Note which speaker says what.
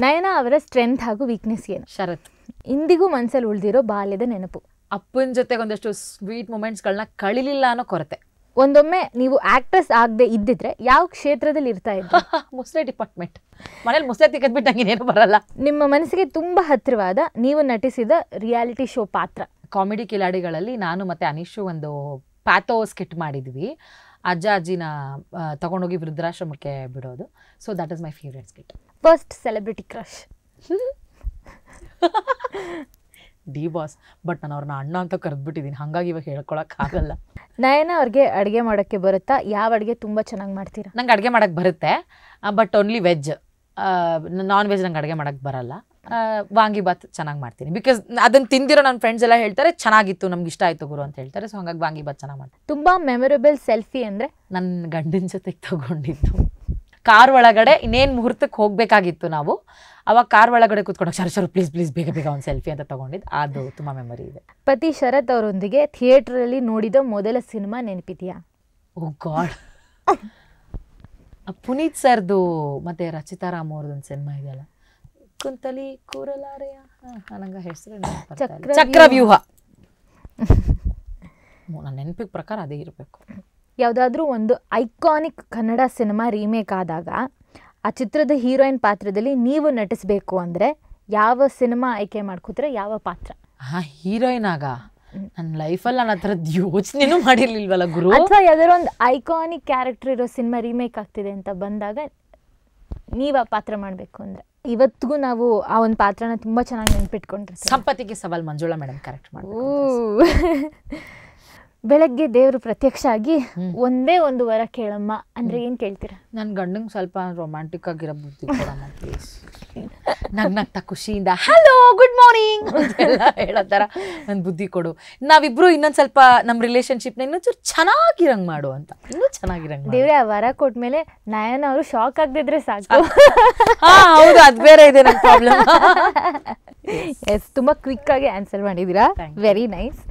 Speaker 1: ನಯನ ಅವರ ಸ್ಟ್ರೆಂತ್ ಹಾಗೂ ವೀಕ್ನೆಸ್ ಏನು?
Speaker 2: ಶರತ್.
Speaker 1: ಇಂದಿಗೂ ಮನಸ್ಸಲ್ಲಿ ಉಳಿದಿರೋ ಬಾಲ್ಯದ ನೆನಪು?
Speaker 2: ಅಪ್ಪನ ಜೊತೆಗೆ ಒಂದಷ್ಟು ಸ್ವೀಟ್ ಮೂಮೆಂಟ್ಸ್ಗಳನ್ನ ಕಳಿಲಿಲ್ಲ ಅನ್ನೋ ಕೊರತೆ.
Speaker 1: ಒಂದೊಮ್ಮೆ ನೀವು ಆಕ್ಟ್ರೆಸ್ ಆಗದೆ ಇದ್ದಿದ್ರೆ ಯಾವ ಕ್ಷೇತ್ರದಲ್ಲಿ ಇರ್ತಾ ಇದ್ರಿ?
Speaker 2: ಮುಸ್ಲೆ ಡಿಪಾರ್ಟ್ಮೆಂಟ್. ಮನೇಲಿ ಮುಸ್ಲೆ ತಿಕ್ಕದ್ಬಿಟ್ಟು ನಂಗೆ ಇನ್ನೇನು ಬರಲ್ಲ.
Speaker 1: ನಿಮ್ಮ ಮನಸ್ಸಿಗೆ ತುಂಬ ಹತ್ತಿರವಾದ ನೀವು ನಟಿಸಿದ ರಿಯಾಲಿಟಿ ಶೋ ಪಾತ್ರ?
Speaker 2: ಕಾಮಿಡಿ ಕಿಲಾಡಿಗಳಲ್ಲಿ ನಾನು ಮತ್ತು ಅನೀಶು ಒಂದು ಪ್ಯಾಥೋ ಸ್ಕಿಟ್ ಮಾಡಿದ್ವಿ. ಅಜ್ಜ ಅಜ್ಜಿನ ತಗೊಂಡೋಗಿ ವೃದ್ಧಾಶ್ರಮಕ್ಕೆ ಬಿಡೋದು. So that is my favourite skit.
Speaker 1: First celebrity crush?
Speaker 2: D boss. But ನಾನು ಅವ್ರನ್ನ ಅಣ್ಣ ಅಂತ ಕರೆದ್ಬಿಟ್ಟಿದ್ದೀನಿ, ಹಾಗಾಗಿ ಇವಾಗ ಹೇಳ್ಕೊಳಕ್ಕಾಗಲ್ಲ.
Speaker 1: ನಯನ ಅವ್ರಿಗೆ ಅಡುಗೆ ಮಾಡೋಕ್ಕೆ ಬರುತ್ತಾ? ಯಾವ ಅಡುಗೆ ತುಂಬ ಚೆನ್ನಾಗಿ ಮಾಡ್ತೀರಾ?
Speaker 2: ನಂಗೆ ಅಡುಗೆ ಮಾಡೋಕ್ಕೆ ಬರುತ್ತೆ, but only veg. Non veg ನಂಗೆ ಅಡುಗೆ ಮಾಡೋಕ್ಕೆ ಬರಲ್ಲ. ವಾಂಗಿಬಾತ್ ಚೆನ್ನಾಗಿ ಮಾಡ್ತೀನಿ. ಬಿಕಾಸ್ ಅದನ್ನು ತಿಂದಿರೋ ನನ್ನ ಫ್ರೆಂಡ್ಸ್ ಎಲ್ಲ ಹೇಳ್ತಾರೆ ಚೆನ್ನಾಗಿತ್ತು, ನಮ್ಗೆ ಇಷ್ಟ ಆಯಿತು ಗುರು ಅಂತ ಹೇಳ್ತಾರೆ. ಸೊ ಹಂಗಾಗಿ ವಾಂಗಿಬಾತ್ ಚೆನ್ನಾಗಿ ಮಾಡ್ತೀನಿ.
Speaker 1: ತುಂಬ ಮೆಮೊರೇಬಲ್ ಸೆಲ್ಫಿ ಅಂದರೆ?
Speaker 2: ನನ್ನ ಗಂಡನ ಜೊತೆಗೆ ತೊಗೊಂಡಿದ್ದು. ಕಾರ್ ಒಳಗಡೆ ಇನ್ನೇನು ಮುಹೂರ್ತಕ್ಕೆ ಹೋಗಬೇಕಾಗಿತ್ತು ನಾವು, ಅವಾಗ ಕಾರ್ ಒಳಗಡೆ ಕೂತ್ಕೊಂಡು ಶರು ಪ್ಲೀಸ್ ಪ್ಲೀಸ್ ಬೇಗ ಬೇಗ ಒಂದು ಸೆಲ್ಫಿ ಅಂತ ತೊಗೊಂಡಿದ್ದು. ಅದು ತುಂಬ ಮೆಮೊರಿ ಇದೆ.
Speaker 1: ಪತಿ ಶರತ್ ಅವರೊಂದಿಗೆ ಥಿಯೇಟ್ರಲ್ಲಿ ನೋಡಿದ ಮೊದಲ ಸಿನಿಮಾ ನೆನಪಿದೆಯಾ?
Speaker 2: ಓ ಗಾಡ್, ಪುನೀತ್ ಸರ್ದು ಮತ್ತು ರಚಿತಾ ರಾಮ್ ಅವ್ರದ್ದೊಂದು ಸಿನಿಮಾ ಇದೆಯಲ್ಲ, ಕುಂತಲಿ ಕೂರಲಾರೆಯ, ನಂಗೆ ಹೆಸರು ಚಕ್ರವ್ಯೂಹ. ನನ್ನ ನೆನಪಿನ ಪ್ರಕಾರ ಅದೇ ಇರಬೇಕು.
Speaker 1: ಯಾವುದಾದ್ರೂ ಒಂದು ಐಕಾನಿಕ್ ಕನ್ನಡ ಸಿನಿಮಾ ರೀಮೇಕ್ ಆದಾಗ ಆ ಚಿತ್ರದ ಹೀರೋಯಿನ್ ಪಾತ್ರದಲ್ಲಿ ನೀವು ನಟಿಸಬೇಕು ಅಂದರೆ ಯಾವ ಸಿನಿಮಾ ಆಯ್ಕೆ ಮಾಡ್ಕೋತೀರ? ಯಾವ ಪಾತ್ರ?
Speaker 2: ಹೀರೋಯಿನ್ ಆಗ ನನ್ನ ಲೈಫಲ್ಲಿ ನಾನು ಆ ಥರದ್ದು ಯೋಚನೆನೂ ಮಾಡಿರ್ಲಿಲ್ವಲ್ಲ ಗುರು.
Speaker 1: ಅಥವಾ ಯಾವ್ದಾದ್ರು ಒಂದು ಐಕಾನಿಕ್ ಕ್ಯಾರೆಕ್ಟರ್ ಇರೋ ಸಿನಿಮಾ ರೀಮೇಕ್ ಆಗ್ತಿದೆ ಅಂತ ಬಂದಾಗ ನೀವು ಆ ಪಾತ್ರ ಮಾಡಬೇಕು ಅಂದರೆ? ಇವತ್ತಿಗೂ ನಾವು ಆ ಒಂದು ಪಾತ್ರನ ತುಂಬ ಚೆನ್ನಾಗಿ ನೆನ್ಪಿಟ್ಕೊಂಡಿರ್ತೀವಿ.
Speaker 2: ಸಂಪತ್ತಿಗೆ ಸವಾಲ್ ಮಂಜುಳಾ ಮೇಡಮ್ ಕ್ಯಾರೆಕ್ಟರ್ ಮಾಡಿ.
Speaker 1: ಬೆಳಗ್ಗೆ ದೇವರು ಪ್ರತ್ಯಕ್ಷ ಆಗಿ ಒಂದೇ ಒಂದು ವರ ಕೇಳಮ್ಮ ಅಂದರೆ ಏನು ಕೇಳ್ತೀರಾ?
Speaker 2: ನನ್ನ ಗಂಡಂಗೆ ಸ್ವಲ್ಪ ರೊಮ್ಯಾಂಟಿಕ್ ಆಗಿರೋ ಬುದ್ಧಿ ಕೊಡಮ್ಮ ಪ್ಲೀಸ್. ನಗ್ನಗ್ತಾ ಖುಷಿಯಿಂದ ಹಲೋ ಗುಡ್ ಮಾರ್ನಿಂಗ್ ಅಂತೆಲ್ಲ ಹೇಳೋ ಥರ ನನ್ನ ಬುದ್ಧಿ ಕೊಡು. ನಾವಿಬ್ರು ಇನ್ನೊಂದು ಸ್ವಲ್ಪ ನಮ್ಮ ರಿಲೇಷನ್ಶಿಪ್ನ ಇನ್ನೊಂಚೂರು ಚೆನ್ನಾಗಿರಂಗೆ ಮಾಡು ಅಂತ. ಇನ್ನೂ ಚೆನ್ನಾಗಿರಂಗೆ
Speaker 1: ದೇವ್ರೆ ಆ ವರ ಕೊಟ್ಮೇಲೆ ನಯನ ಅವರು ಶಾಕ್ ಆಗದಿದ್ರೆ ಸಾಕು.
Speaker 2: ಹೌದು, ಅದು ಬೇರೆ ಇದೆ ನನ್ನ ಪ್ರಾಬ್ಲಮ್.
Speaker 1: ಎಸ್, ತುಂಬ ಕ್ವಿಕ್ ಆಗಿ ಆನ್ಸರ್ ಮಾಡಿದ್ದೀರಾ. Very nice.